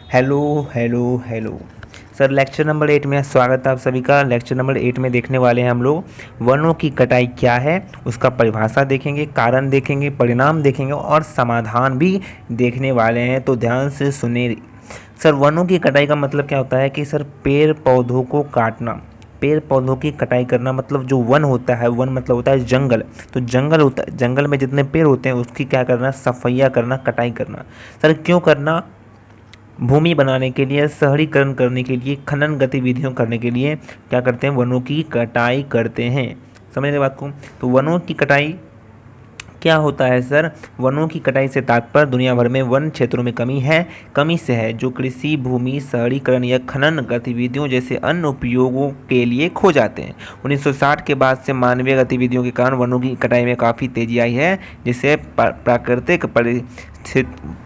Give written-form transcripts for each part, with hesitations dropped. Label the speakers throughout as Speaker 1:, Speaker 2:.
Speaker 1: Hello hello hello sir, lecture number 8 में स्वागत है आप सभी का। लेक्चर नंबर 8 में देखने वाले हैं हम लोग वनों की कटाई क्या है, उसका परिभाषा देखेंगे, कारण देखेंगे, परिणाम देखेंगे और समाधान भी देखने वाले हैं। तो ध्यान से सुने। सर, वनों की कटाई का मतलब क्या होता है कि सर पेड़ पौधों को काटना, पेड़ पौधों की कटाई करना। मतलब जो वन होता है, वन मतलब होता है जंगल। तो जंगल होता है, जंगल में जितने पेड़ होते हैं उसकी क्या करना, सफाइया करना, कटाई करना। सर क्यों करना? भूमि बनाने के लिए, शहरीकरण करने के लिए, खनन गतिविधियों करने के लिए क्या करते हैं, वनों की कटाई करते हैं। समझ रहे बात को? तो वनों की कटाई क्या होता है सर? वनों की कटाई से तात्पर्य दुनिया भर में वन क्षेत्रों में कमी से है, जो कृषि भूमि शहरीकरण या खनन गतिविधियों जैसे अन्य उपयोगों के लिए खो जाते हैं। 1960 के बाद से मानवीय गतिविधियों के कारण वनों की कटाई में काफ़ी तेजी आई है, जिससे प्राकृतिक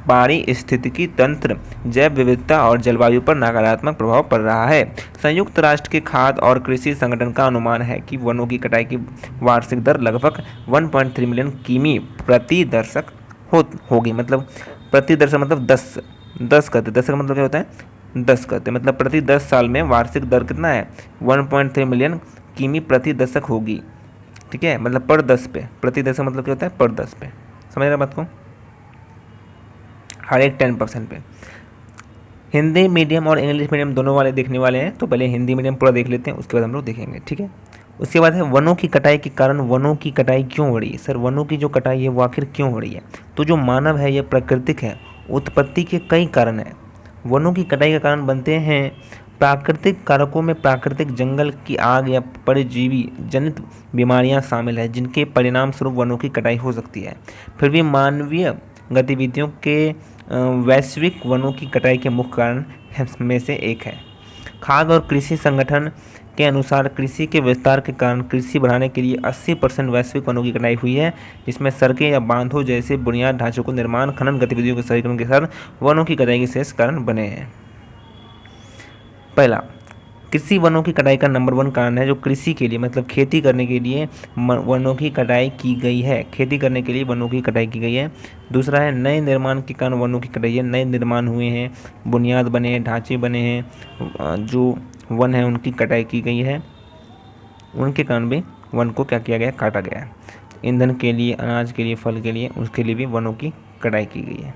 Speaker 1: पारिस्थितिकी तंत्र, जैव विविधता और जलवायु पर नकारात्मक प्रभाव पड़ रहा है। संयुक्त राष्ट्र के खाद्य और कृषि संगठन का अनुमान है कि वनों की कटाई की वार्षिक दर लगभग 1.3 मिलियन किमी प्रति दशक होगी। मतलब प्रति दशक मतलब 10 करते, दशक मतलब क्या होता है, 10 करते, मतलब प्रति 10 साल में वार्षिक दर कितना है, 1.3 मिलियन किमी प्रति दशक होगी। ठीक है, मतलब पर 10 पे, प्रति दशक मतलब क्या होता है, पर 10 पे। समझ रहे बात को? हर एक 10% पे। हिंदी मीडियम और इंग्लिश मीडियम दोनों वाले देखने वाले हैं, तो पहले हिंदी मीडियम पूरा देख लेते हैं, उसके बाद हम लोग देखेंगे। ठीक है, उसके बाद है वनों की कटाई के कारण वनों की कटाई क्यों हो रही है। सर, वनों की जो कटाई है वो आखिर क्यों हो रही है? तो जो मानव है यह प्राकृतिक है, उत्पत्ति के कई कारण हैं। वनों की कटाई का कारण बनते हैं प्राकृतिक कारकों में प्राकृतिक जंगल की आग या परजीवी जनित बीमारियां शामिल हैं, जिनके परिणाम स्वरूप वनों की कटाई हो सकती है। फिर भी मानवीय गतिविधियों के वैश्विक वनों की कटाई के मुख्य कारण में से एक है। खाद्य और कृषि संगठन के अनुसार कृषि के विस्तार के कारण कृषि बढ़ाने के लिए 80% वैश्विक वनों की कटाई हुई है, जिसमें सड़कें या बांधों जैसे बुनियाद ढांचों को निर्माण, खनन गतिविधियों के शहरीकरण के साथ वनों की कटाई के शेष कारण बने हैं। पहला, कृषि वनों की कटाई का नंबर 1 कारण है जो कृषि के लिए मतलब खेती करने के लिए वनों की कटाई की गई है। खेती करने के लिए वनों की कटाई की गई है। दूसरा है नए निर्माण के कारण वनों की कटाई है। नए निर्माण हुए हैं, बुनियाद बने हैं, ढांचे बने हैं, जो वन है उनकी कटाई की गई है, उनके कारण भी वन को क्या किया गया, काटा गया है। ईंधन के लिए, अनाज के लिए, फल के लिए, उसके लिए भी वनों की कटाई की गई है।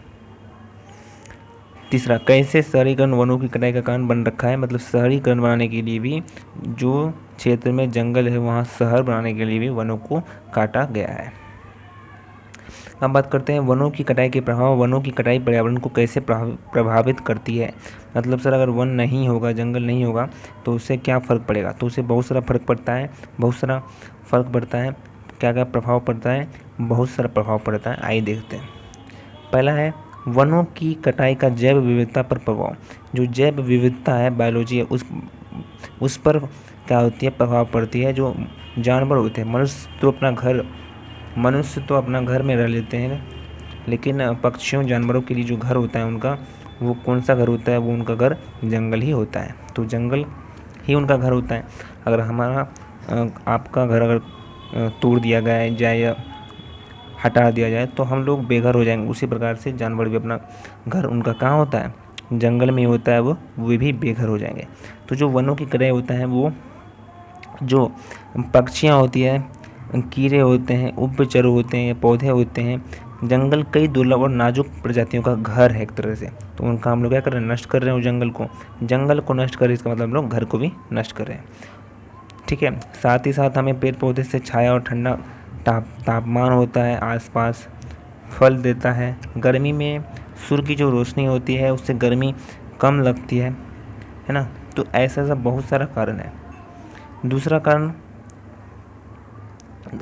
Speaker 1: तीसरा, कैसे शहरीकरण वनों की कटाई का कारण बन रखा है। मतलब शहरीकरण बनाने के लिए भी, जो क्षेत्र में जंगल है वहाँ शहर बनाने के लिए भी वनों को काटा गया है। अब बात करते हैं वनों की कटाई के प्रभाव। वनों की कटाई पर्यावरण को कैसे प्रभावित करती है। मतलब सर, अगर वन नहीं होगा, जंगल नहीं होगा तो उससे क्या फ़र्क पड़ेगा। तो उससे बहुत सारा फ़र्क पड़ता है, बहुत सारा फ़र्क पड़ता है। क्या क्या प्रभाव पड़ता है? बहुत सारा प्रभाव पड़ता है, आइए देखते हैं। पहला है वनों की कटाई का जैव विविधता पर प्रभाव। जो जैव विविधता है, बायोलॉजी है, उस पर क्या होती है, प्रभाव पड़ती है। जो जानवर होते हैं, मनुष्य तो अपना घर में रह लेते हैं, लेकिन पक्षियों जानवरों के लिए जो घर होता है उनका, वो कौन सा घर होता है, वो उनका घर जंगल ही होता है। तो जंगल ही उनका घर होता है। अगर हमारा आपका घर अगर तोड़ दिया गया जाए या हटा दिया जाए तो हम लोग बेघर हो जाएंगे। उसी प्रकार से जानवर भी अपना घर उनका कहाँ होता है, जंगल में होता है, वो भी बेघर हो जाएंगे। तो जो वनों की कटाई होता है, वो जो पक्षियाँ होती है, कीड़े होते हैं, उभयचर होते हैं, पौधे होते हैं, जंगल कई दुर्लभ और नाजुक प्रजातियों का घर है एक तरह से। तो उनका हम लोग क्या कर रहे हैं, नष्ट कर रहे हैं। जंगल को नष्ट कर रहे हैं, इसका मतलब हम लोग घर को भी नष्ट कर रहे हैं। ठीक है, साथ ही साथ हमें पेड़ पौधे से छाया और ठंडा तापमान होता है आसपास, फल देता है। गर्मी में सूर्य की जो रोशनी होती है उससे गर्मी कम लगती है ना। तो ऐसा बहुत सारा कारण है। दूसरा कारण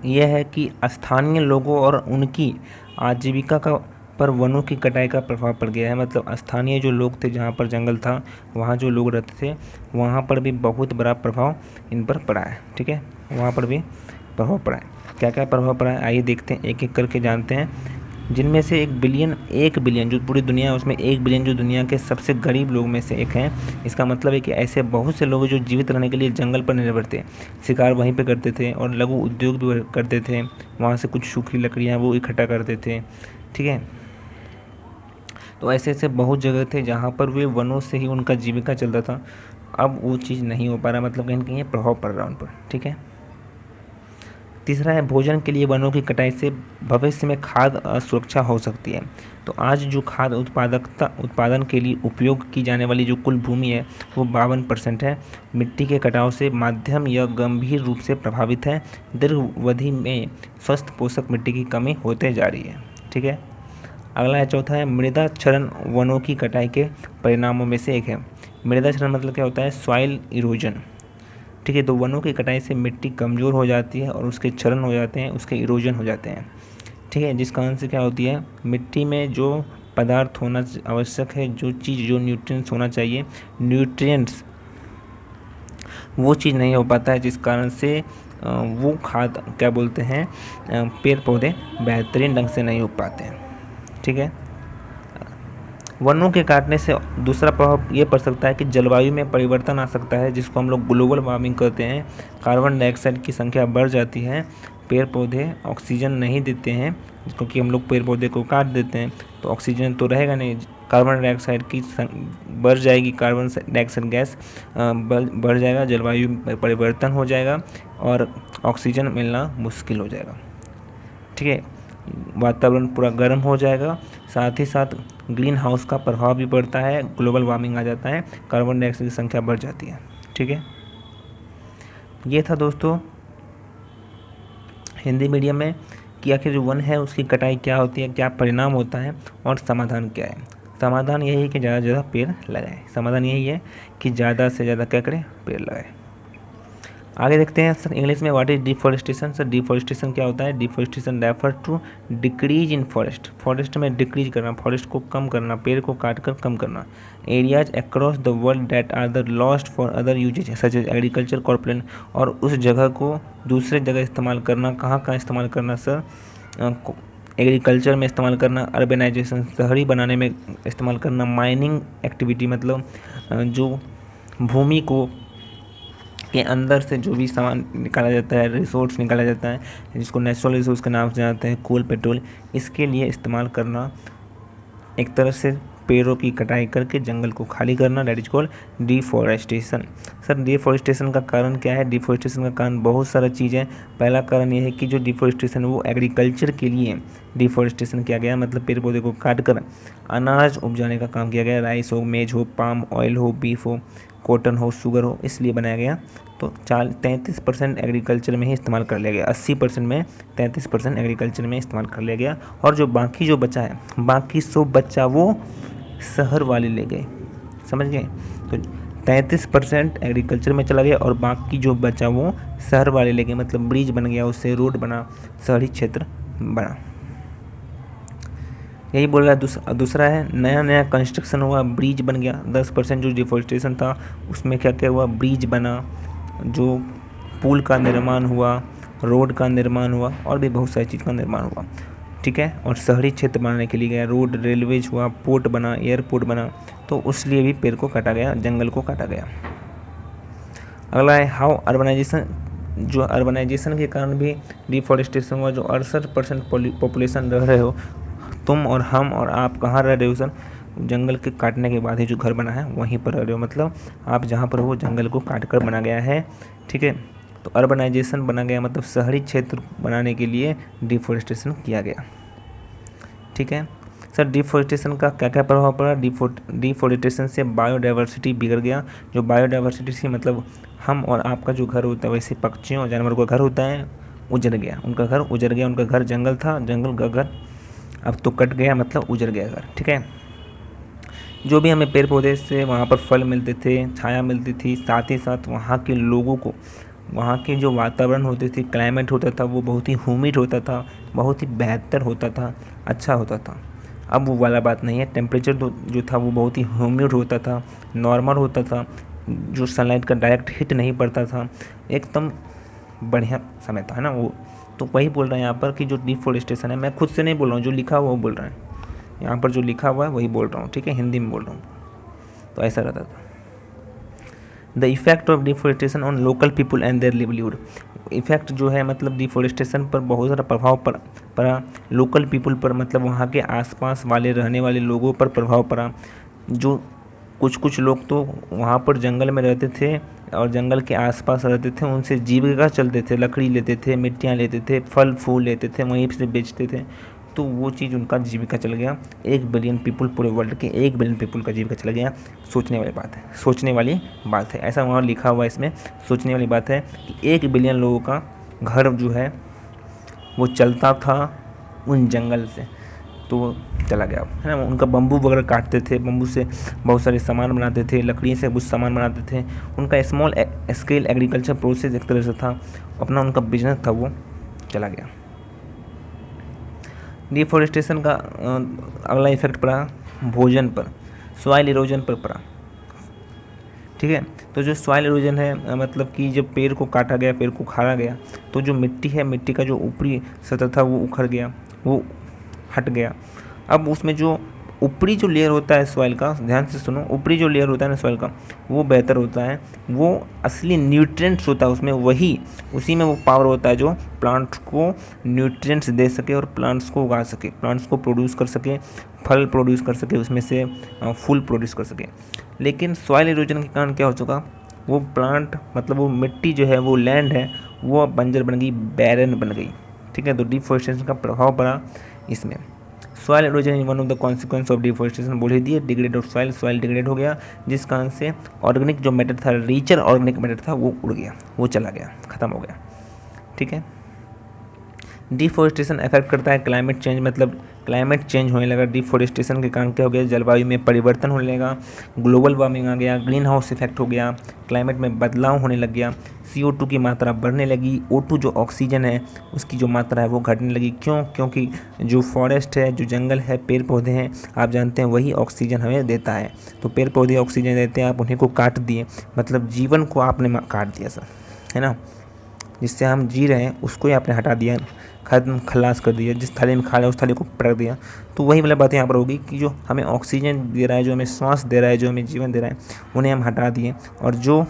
Speaker 1: यह है कि स्थानीय लोगों और उनकी आजीविका का पर वनों की कटाई का प्रभाव पड़ गया है। मतलब स्थानीय जो लोग थे, जहाँ पर जंगल था, वहाँ जो लोग रहते थे, वहाँ पर भी बहुत बड़ा प्रभाव इन पर पड़ा है। ठीक है, वहाँ पर भी प्रभाव पड़ा है। क्या क्या प्रभाव पड़ा है, आइए देखते हैं, एक एक करके जानते हैं। जिनमें से 1 बिलियन जो पूरी दुनिया है, उसमें 1 बिलियन जो दुनिया के सबसे गरीब लोग में से एक हैं। इसका मतलब है कि ऐसे बहुत से लोग जो जीवित रहने के लिए जंगल पर निर्भर थे, शिकार वहीं पे करते थे और लघु उद्योग भी करते थे। वहाँ से कुछ सूखी लकड़ियाँ वो इकट्ठा करते थे। ठीक है, तो ऐसे ऐसे बहुत जगह थे जहाँ पर वे वनों से ही उनका जीविका चलता था। अब वो चीज़ नहीं हो पा रहा, मतलब कहीं ना कहीं प्रभाव पड़ रहा है उन पर। ठीक है। तीसरा है भोजन के लिए वनों की कटाई से भविष्य में खाद्य असुरक्षा हो सकती है। तो आज जो खाद्य उत्पादन के लिए उपयोग की जाने वाली जो कुल भूमि है वो 52% है। मिट्टी के कटाव से माध्यम या गंभीर रूप से प्रभावित है। दीर्घावधि में स्वस्थ पोषक मिट्टी की कमी होते जा रही है। ठीक है। अगला है चौथा है मृदा क्षरण वनों की कटाई के परिणामों में से एक है। मृदा क्षरण मतलब क्या होता है? Soil erosion. ठीक है। तो वनों की कटाई से मिट्टी कमज़ोर हो जाती है और उसके क्षरण हो जाते हैं, उसके इरोजन हो जाते हैं। ठीक है। जिस कारण से क्या होती है, मिट्टी में जो पदार्थ होना आवश्यक है, जो न्यूट्रिएंट्स होना चाहिए, न्यूट्रिएंट्स वो चीज़ नहीं हो पाता है, जिस कारण से वो खाद क्या बोलते हैं, पेड़ पौधे बेहतरीन ढंग से नहीं उग पाते हैं। ठीक है। वनों के काटने से दूसरा प्रभाव ये पड़ सकता है कि जलवायु में परिवर्तन आ सकता है, जिसको हम लोग ग्लोबल वार्मिंग कहते हैं। कार्बन डाइऑक्साइड की संख्या बढ़ जाती है। पेड़ पौधे ऑक्सीजन नहीं देते हैं, क्योंकि हम लोग पेड़ पौधे को काट देते हैं, तो ऑक्सीजन तो रहेगा नहीं। कार्बन डाइऑक्साइड की बढ़ जाएगी, कार्बन डाइऑक्साइड गैस बढ़ जाएगा, जलवायु में परिवर्तन हो जाएगा और ऑक्सीजन मिलना मुश्किल हो जाएगा। ठीक है। वातावरण पूरा गर्म हो जाएगा, साथ ही साथ ग्रीन हाउस का प्रभाव भी पड़ता है, ग्लोबल वार्मिंग आ जाता है, कार्बन डाइऑक्साइड की संख्या बढ़ जाती है। ठीक है। ये था दोस्तों हिंदी मीडियम में कि आखिर जो वन है उसकी कटाई क्या होती है, क्या परिणाम होता है और समाधान क्या है। समाधान यही है कि ज़्यादा से ज़्यादा पेड़ लगाएं। समाधान यही है कि ज़्यादा से ज़्यादा क्या करें, पेड़ लगाएं। आगे देखते हैं सर इंग्लिश में what is deforestation. Sir deforestation क्या होता है? Deforestation refer to decrease in forest. Forest में डिक्रीज करना, फॉरेस्ट को कम करना, पेड़ को काट कर कम करना। Areas across the world that are the lost for other uses such as agriculture corporate. और उस जगह को दूसरे जगह इस्तेमाल करना। कहाँ इस्तेमाल करना सर? एग्रीकल्चर में इस्तेमाल करना, अर्बेनाइजेशन शहरी बनाने में इस्तेमाल करना, माइनिंग एक्टिविटी मतलब जो भूमि को के अंदर से जो भी सामान निकाला जाता है, रिसोर्स निकाला जाता है, जिसको नेचुरल रिसोर्स के नाम से जानते हैं, कोल पेट्रोल, इसके लिए इस्तेमाल करना। एक तरह से पेड़ों की कटाई करके जंगल को खाली करना, that is called deforestation. Sir deforestation का कारण क्या है? डिफॉरेस्टेशन का कारण बहुत सारा चीज़ है। पहला कारण ये है कि जो डिफॉरेस्टेशन वो एग्रीकल्चर के लिए डिफॉरेस्टेशन किया गया, मतलब पेड़ पौधे को काट कर अनाज उपजाने का काम किया गया। राइस हो, मेज हो, पाम ऑयल हो, बीफ हो, कॉटन हो, शुगर हो, इसलिए बनाया गया। तो 33% एग्रीकल्चर में ही इस्तेमाल कर लिया गया। 80% में 33% एग्रीकल्चर में इस्तेमाल कर लिया गया। और जो बाकी जो बचा है, बाकी 100 बच्चा वो शहर वाले ले गए। समझ गए? तो 33% एग्रीकल्चर में चला गया और बाकी जो बचा वो शहर वाले ले गए, मतलब ब्रिज बन गया, उससे रोड बना, शहरी क्षेत्र बना। यही बोल रहा है। दूसरा है नया कंस्ट्रक्शन हुआ, ब्रिज बन गया। 10% जो डिफॉरेस्टेशन था उसमें क्या क्या हुआ? ब्रिज बना, जो पुल का निर्माण हुआ, रोड का निर्माण हुआ और भी बहुत सारी चीज़ का निर्माण हुआ। ठीक है। और शहरी क्षेत्र बनाने के लिए गया, रोड, रेलवेज हुआ, पोर्ट बना, एयरपोर्ट बना, तो उस लिए भी पेड़ को काटा गया, जंगल को काटा गया। अगला है हाउ अर्बनाइजेशन। जो अर्बनाइजेशन के कारण भी डिफॉरेस्टेशन हुआ। जो 68% पॉपुलेशन रह रहे हो तुम और हम और आप, कहाँ रह रहे हो सर? जंगल के काटने के बाद ही जो घर बना है वहीं पर रह रहे हो, मतलब आप जहाँ पर हो जंगल को काट कर बना गया है। ठीक है। तो अर्बनाइजेशन बना गया, मतलब शहरी क्षेत्र बनाने के लिए डिफॉरेस्टेशन किया गया। ठीक है। सर डिफॉरेस्टेशन का क्या क्या प्रभाव पड़ा? डिफॉरेस्टेशन से बायोडाइवर्सिटी बिगड़ गया। जो बायोडाइवर्सिटी थी, मतलब हम और आपका जो घर होता है, वैसे पक्षियों और जानवरों का घर होता है, उजड़ गया। उनका घर उजड़ गया। उनका घर जंगल था, जंगल का घर अब तो कट गया, मतलब उजड़ गया घर। ठीक है। जो भी हमें पेड़ पौधे से वहाँ पर फल मिलते थे, छाया मिलती थी, साथ ही साथ वहाँ के लोगों को, वहाँ के जो वातावरण होते थे, क्लाइमेट होता था, वो बहुत ही ह्यूमिड होता था, बहुत ही बेहतर होता था, अच्छा होता था। अब वो वाला बात नहीं है। टेम्परेचर जो था वो बहुत ही ह्यूमिड होता था, नॉर्मल होता था, जो सनलाइट का डायरेक्ट हिट नहीं पड़ता था, एकदम बढ़िया समय था, है ना वो। तो वही बोल रहे हैं यहाँ पर कि जो डिफॉरेस्टेशन है, मैं खुद से नहीं बोल रहा हूँ, जो लिखा हुआ वो बोल रहे हैं यहाँ पर, जो लिखा हुआ है वही बोल रहा हूँ। ठीक है। हिंदी में बोल रहा हूँ। तो ऐसा रहता था। The effect of deforestation on local people and their livelihood. Effect जो है मतलब डिफॉरेस्टेशन पर बहुत सारा प्रभाव पड़ा लोकल पीपल पर, मतलब वहाँ के आसपास वाले रहने वाले लोगों पर प्रभाव पड़ा। जो कुछ लोग तो वहाँ पर जंगल में रहते थे और जंगल के आसपास रहते थे, उनसे जीविका चलते थे, लकड़ी लेते थे, मिट्टियाँ लेते थे, फल फूल लेते थे, वहीं से बेचते थे। तो वो चीज़ उनका जीविका चल गया। 1 बिलियन पीपल, पूरे वर्ल्ड के 1 बिलियन पीपल का जीविका चल गया। सोचने वाली बात है, सोचने वाली बात है, ऐसा वहाँ लिखा हुआ है इसमें। सोचने वाली बात है कि 1 बिलियन लोगों का घर जो है वो चलता था उन जंगल से, तो वो चला गया, है ना। उनका बम्बू वगैरह काटते थे, बम्बू से बहुत सारे सामान बनाते थे, लकड़ी से कुछ सामान बनाते थे। उनका स्मॉल स्केल एग्रीकल्चर प्रोसेस एक तरह से था, अपना उनका बिजनेस था, वो चला गया। डिफॉरेस्टेशन का अगला इफेक्ट पड़ा भोजन पर, सॉइल इरोजन पर पड़ा। ठीक है, तो जो सॉइल इरोजन है मतलब कि जब पेड़ को काटा गया, पेड़ को खाड़ा गया, तो जो मिट्टी है, मिट्टी का जो ऊपरी सतह था वो उखड़ गया, वो हट गया। अब उसमें जो ऊपरी जो लेयर होता है सॉइल का, ध्यान से सुनो, ऊपरी जो लेयर होता है ना सॉइल का, वो बेहतर होता है, वो असली न्यूट्रिएंट्स होता है उसमें, वही उसी में वो पावर होता है जो प्लांट्स को न्यूट्रिएंट्स दे सके और प्लांट्स को उगा सके, प्लांट्स को प्रोड्यूस कर सके, फल प्रोड्यूस कर सके, उसमें से फूल प्रोड्यूस कर सके। लेकिन सॉइल इरोजन के कारण क्या हो चुका, वो प्लांट मतलब वो मिट्टी जो है, वो लैंड है, वो अब बंजर बन गई, बैरन बन गई। ठीक है, तो डिफॉरेस्टेशन का प्रभाव पड़ा इसमें। Soil erosion is one of the consequence of deforestation, बोल ही दिए, degrade of soil, soil degrade हो गया, जिस कारण से ऑर्गेनिक जो मैटर था, रिचर ऑर्गेनिक मैटर था, वो उड़ गया, वो चला गया, ख़त्म हो गया। ठीक है, डिफॉरेस्टेशन इफेक्ट करता है क्लाइमेट चेंज, मतलब क्लाइमेट चेंज होने लगा। डिफॉरेस्टेशन के कारण क्या हो गया, जलवायु में परिवर्तन होने लगा, ग्लोबल वार्मिंग आ गया, ग्रीन हाउस इफेक्ट हो गया, क्लाइमेट में बदलाव होने लग गया, CO2 की मात्रा बढ़ने लगी, O2 जो ऑक्सीजन है उसकी जो मात्रा है वो घटने लगी। क्यों? क्योंकि जो फॉरेस्ट है, जो जंगल है, पेड़ पौधे हैं, आप जानते हैं वही ऑक्सीजन हमें देता है। तो पेड़ पौधे ऑक्सीजन देते हैं, आप उन्हीं को काट दिए, मतलब जीवन को आपने काट दिया सर, है ना। जिससे हम जी रहे हैं उसको ही आपने हटा दिया, खत्म, खलास कर दिया। जिस थाली में खा रहे हैं उस थाली को पटक दिया। तो वही वाली बात यहाँ पर होगी कि जो हमें ऑक्सीजन दे रहा है, जो हमें श्वास दे रहा है, जो हमें जीवन दे रहा है, उन्हें हम हटा दिए, और जो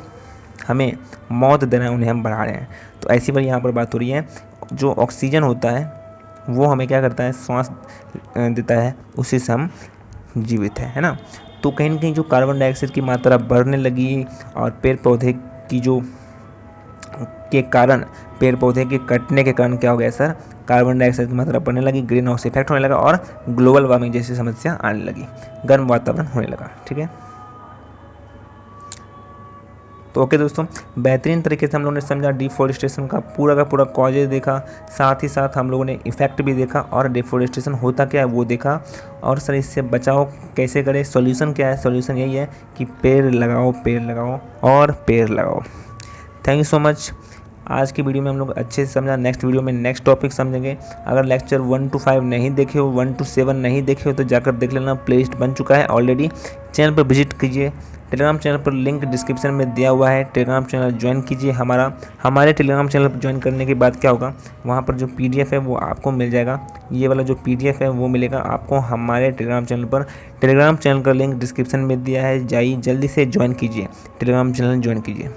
Speaker 1: हमें मौत देना है उन्हें हम बढ़ा रहे हैं। तो ऐसी बार यहाँ पर बात हो रही है, जो ऑक्सीजन होता है वो हमें क्या करता है, श्वास देता है, उसी से हम जीवित है ना। तो कहीं ना कहीं जो कार्बन डाइऑक्साइड की मात्रा बढ़ने लगी, और पेड़ पौधे की जो के कारण, पेड़ पौधे के कटने के कारण क्या हो गया सर, कार्बन डाइऑक्साइड की मात्रा बढ़ने लगी, ग्रीन हाउस इफेक्ट होने लगा, और ग्लोबल वार्मिंग जैसी समस्या आने लगी, गर्म वातावरण होने लगा। ठीक है, तो ओके दोस्तों, बेहतरीन तरीके से हम लोगों ने समझा डिफॉरेस्टेशन का पूरा कॉजेज देखा, साथ ही साथ हम लोगों ने इफेक्ट भी देखा, और डिफॉरेस्टेशन होता क्या है वो देखा, और सर इससे बचाव कैसे करें, सॉल्यूशन क्या है। सॉल्यूशन यही है कि पेड़ लगाओ, पेड़ लगाओ और पेड़ लगाओ। Thank you so much. आज की वीडियो में हम लोग अच्छे से समझा, नेक्स्ट वीडियो में नेक्स्ट टॉपिक समझेंगे। अगर लेक्चर 1 to 5 नहीं देखे हो, 1 to 7 नहीं देखे हो, तो जाकर देख लेना, प्लेलिस्ट बन चुका है ऑलरेडी। चैनल पर विजिट कीजिए, टेलीग्राम चैनल पर लिंक डिस्क्रिप्शन में दिया हुआ है, टेलीग्राम चैनल ज्वाइन कीजिए हमारे टेलीग्राम चैनल पर ज्वाइन करने के बाद क्या होगा, वहाँ पर जो PDF है वो आपको मिल जाएगा। ये वाला जो PDF है वो मिलेगा आपको हमारे टेलीग्राम चैनल पर। टेलीग्राम चैनल का लिंक डिस्क्रिप्शन में दिया है, जाइए जल्दी से ज्वाइन कीजिए, टेलीग्राम चैनल ज्वाइन कीजिए।